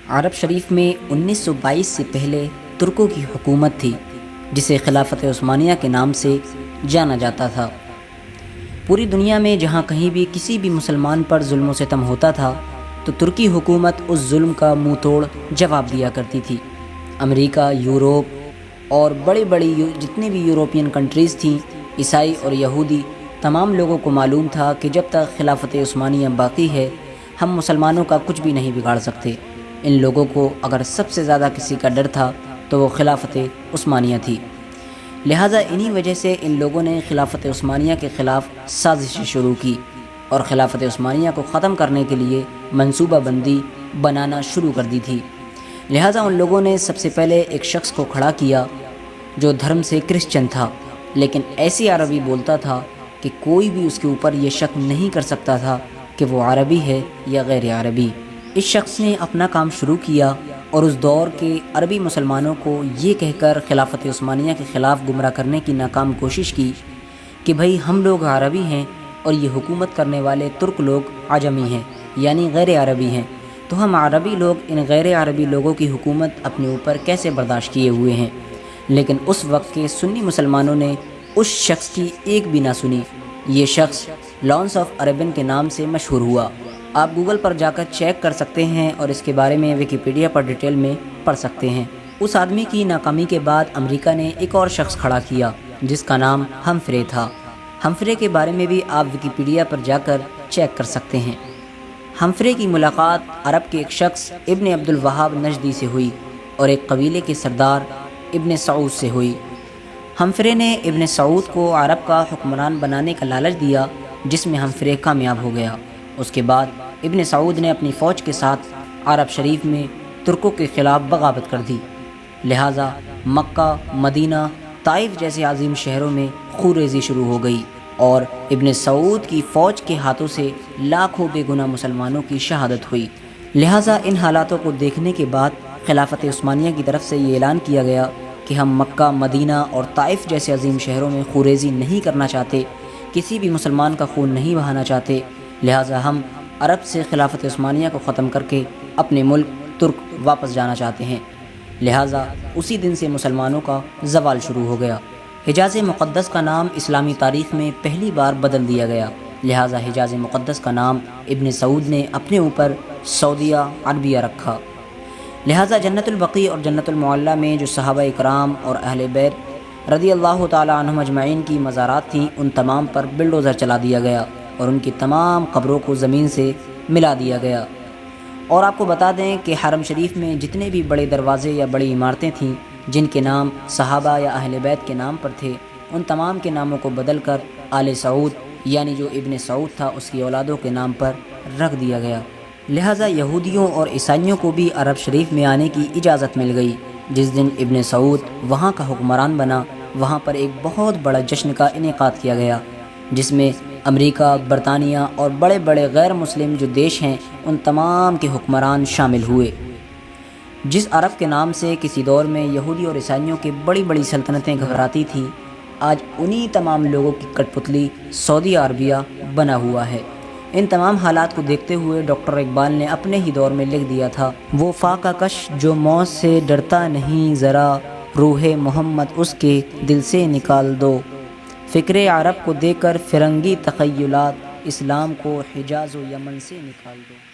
عرب شریف میں 1922 سے پہلے ترکوں کی حکومت تھی جسے خلافت عثمانیہ کے نام سے جانا جاتا تھا۔ پوری دنیا میں جہاں کہیں بھی کسی بھی مسلمان پر ظلم و ستم ہوتا تھا تو ترکی حکومت اس ظلم کا منہ توڑ جواب دیا کرتی تھی۔ امریکہ، یورپ اور بڑی جتنی بھی یورپین کنٹریز تھیں، عیسائی اور یہودی، تمام لوگوں کو معلوم تھا کہ جب تک خلافت عثمانیہ باقی ہے ہم مسلمانوں کا کچھ بھی نہیں بگاڑ سکتے۔ ان لوگوں کو اگر سب سے زیادہ کسی کا ڈر تھا تو وہ خلافت عثمانیہ تھی، لہٰذا انہی وجہ سے ان لوگوں نے خلافت عثمانیہ کے خلاف سازشیں شروع کی اور خلافت عثمانیہ کو ختم کرنے کے لیے منصوبہ بندی بنانا شروع کر دی تھی۔ لہٰذا ان لوگوں نے سب سے پہلے ایک شخص کو کھڑا کیا جو دھرم سے کرسچن تھا، لیکن ایسی عربی بولتا تھا کہ کوئی بھی اس کے اوپر یہ شک نہیں کر سکتا تھا کہ وہ عربی ہے یا غیر عربی۔ اس شخص نے اپنا کام شروع کیا اور اس دور کے عربی مسلمانوں کو یہ کہہ کر خلافت عثمانیہ کے خلاف گمراہ کرنے کی ناکام کوشش کی کہ بھئی ہم لوگ عربی ہیں اور یہ حکومت کرنے والے ترک لوگ عجمی ہیں یعنی غیر عربی ہیں، تو ہم عربی لوگ ان غیر عربی لوگوں کی حکومت اپنے اوپر کیسے برداشت کیے ہوئے ہیں۔ لیکن اس وقت کے سنی مسلمانوں نے اس شخص کی ایک بھی نہ سنی۔ یہ شخص لانس آف عربن کے نام سے مشہور ہوا۔ آپ گوگل پر جا کر چیک کر سکتے ہیں اور اس کے بارے میں ویکیپیڈیا پر ڈیٹیل میں پڑھ سکتے ہیں۔ اس آدمی کی ناکامی کے بعد امریکہ نے ایک اور شخص کھڑا کیا جس کا نام ہمفرے تھا۔ ہمفرے کے بارے میں بھی آپ ویکیپیڈیا پر جا کر چیک کر سکتے ہیں۔ ہمفرے کی ملاقات عرب کے ایک شخص ابن عبد الوہاب نجدی سے ہوئی اور ایک قبیلے کے سردار ابن سعود سے ہوئی۔ ہمفرے نے ابن سعود کو عرب کا حکمران بنانے کا لالچ دیا جس میں ہمفرے کامیاب ہو گیا۔ اس کے بعد ابن سعود نے اپنی فوج کے ساتھ عرب شریف میں ترکوں کے خلاف بغاوت کر دی، لہٰذا مکہ، مدینہ، طائف جیسے عظیم شہروں میں خونریزی شروع ہو گئی اور ابن سعود کی فوج کے ہاتھوں سے لاکھوں بے گناہ مسلمانوں کی شہادت ہوئی۔ لہٰذا ان حالاتوں کو دیکھنے کے بعد خلافت عثمانیہ کی طرف سے یہ اعلان کیا گیا کہ ہم مکہ، مدینہ اور طائف جیسے عظیم شہروں میں خونریزی نہیں کرنا چاہتے، کسی بھی مسلمان کا خون نہیں بہانا چاہتے، لہٰذا ہم عرب سے خلافت عثمانیہ کو ختم کر کے اپنے ملک ترک واپس جانا چاہتے ہیں۔ لہٰذا اسی دن سے مسلمانوں کا زوال شروع ہو گیا۔ حجاز مقدس کا نام اسلامی تاریخ میں پہلی بار بدل دیا گیا، لہٰذا حجاز مقدس کا نام ابن سعود نے اپنے اوپر سعودیہ عربیہ رکھا۔ لہٰذا جنت البقیع اور جنت المعلیٰ میں جو صحابہ اکرام اور اہل بیت رضی اللہ تعالیٰ عنہم اجمعین کی مزارات تھیں ان تمام پر بلڈوزر چلا دیا گیا اور ان کی تمام قبروں کو زمین سے ملا دیا گیا۔ اور آپ کو بتا دیں کہ حرم شریف میں جتنے بھی بڑے دروازے یا بڑی عمارتیں تھیں جن کے نام صحابہ یا اہل بیت کے نام پر تھے ان تمام کے ناموں کو بدل کر آل سعود یعنی جو ابن سعود تھا اس کی اولادوں کے نام پر رکھ دیا گیا۔ لہٰذا یہودیوں اور عیسائیوں کو بھی عرب شریف میں آنے کی اجازت مل گئی۔ جس دن ابن سعود وہاں کا حکمران بنا وہاں پر ایک بہت بڑا جشن کا انعقاد کیا گیا جس میں امریکہ، برطانیہ اور بڑے بڑے غیر مسلم جو دیش ہیں ان تمام کے حکمران شامل ہوئے۔ جس عرب کے نام سے کسی دور میں یہودی اور عیسائیوں کی بڑی بڑی سلطنتیں گھبراتی تھیں، آج انہی تمام لوگوں کی کٹ پتلی سعودی عربیہ بنا ہوا ہے۔ ان تمام حالات کو دیکھتے ہوئے ڈاکٹر اقبال نے اپنے ہی دور میں لکھ دیا تھا، وہ فاقہ کش جو موت سے ڈرتا نہیں ذرا، روح محمد اس کے دل سے نکال دو، فکر عرب کو دے کر فرنگی تخیلات، اسلام کو حجاز و یمن سے نکال دو۔